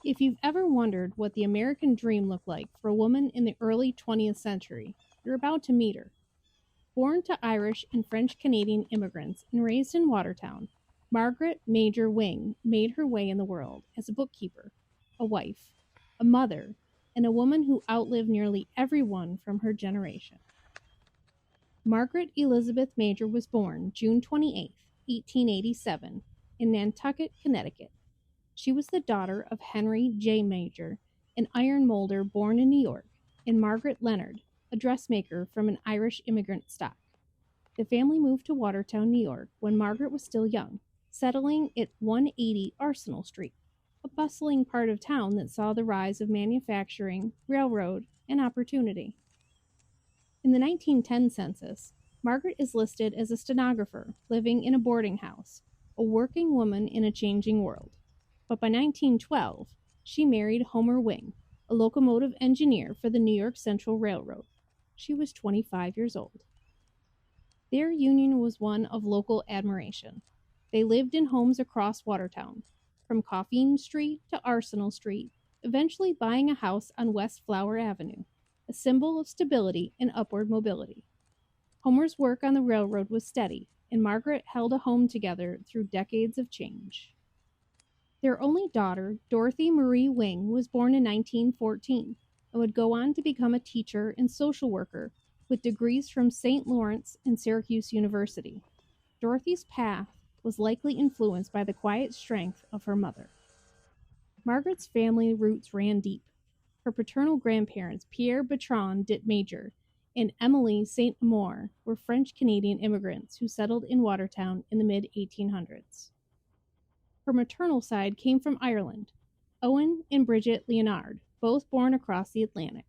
If you've ever wondered what the American dream looked like for a woman in the early 20th century, you're about to meet her. Born to Irish and French Canadian immigrants and raised in Watertown, Margaret Major Wing made her way in the world as a bookkeeper, a wife, a mother, and a woman who outlived nearly everyone from her generation. Margaret Elizabeth Major was born June 28, 1887, in Nantucket, Connecticut. She was the daughter of Henry J. Major, an iron molder born in New York, and Margaret Leonard, a dressmaker from an Irish immigrant stock. The family moved to Watertown, New York, when Margaret was still young, settling at 180 Arsenal Street, a bustling part of town that saw the rise of manufacturing, railroad, and opportunity. In the 1910 census, Margaret is listed as a stenographer living in a boarding house, a working woman in a changing world. But by 1912, she married Homer Wing, a locomotive engineer for the New York Central Railroad. She was 25 years old. Their union was one of local admiration. They lived in homes across Watertown, from Coffeen Street to Arsenal Street, eventually buying a house on West Flower Avenue, a symbol of stability and upward mobility. Homer's work on the railroad was steady, and Margaret held a home together through decades of change. Their only daughter, Dorothy Marie Wing, was born in 1914 and would go on to become a teacher and social worker with degrees from St. Lawrence and Syracuse University. Dorothy's path was likely influenced by the quiet strength of her mother. Margaret's family roots ran deep. Her paternal grandparents, Pierre Bertrand dit Major and Emily St. Amour, were French Canadian immigrants who settled in Watertown in the mid 1800s. Her maternal side came from Ireland, Owen and Bridget Leonard, both born across the Atlantic.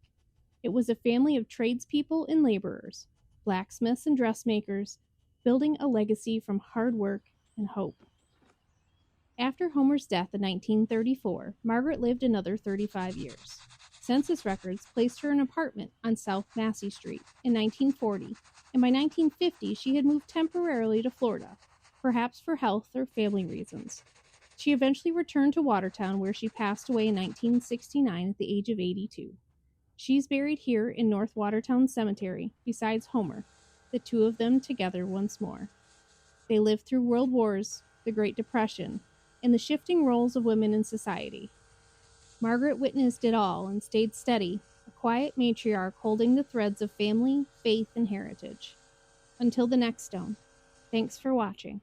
It was a family of tradespeople and laborers, blacksmiths and dressmakers, building a legacy from hard work and hope. After Homer's death in 1934, Margaret lived another 35 years. Census records placed her in an apartment on South Massey Street in 1940, and by 1950 she had moved temporarily to Florida, perhaps for health or family reasons. She eventually returned to Watertown, where she passed away in 1969 at the age of 82. She's buried here in North Watertown Cemetery, besides Homer, the two of them together once more. They lived through World Wars, the Great Depression, and the shifting roles of women in society. Margaret witnessed it all and stayed steady, a quiet matriarch holding the threads of family, faith, and heritage. Until the next stone. Thanks for watching.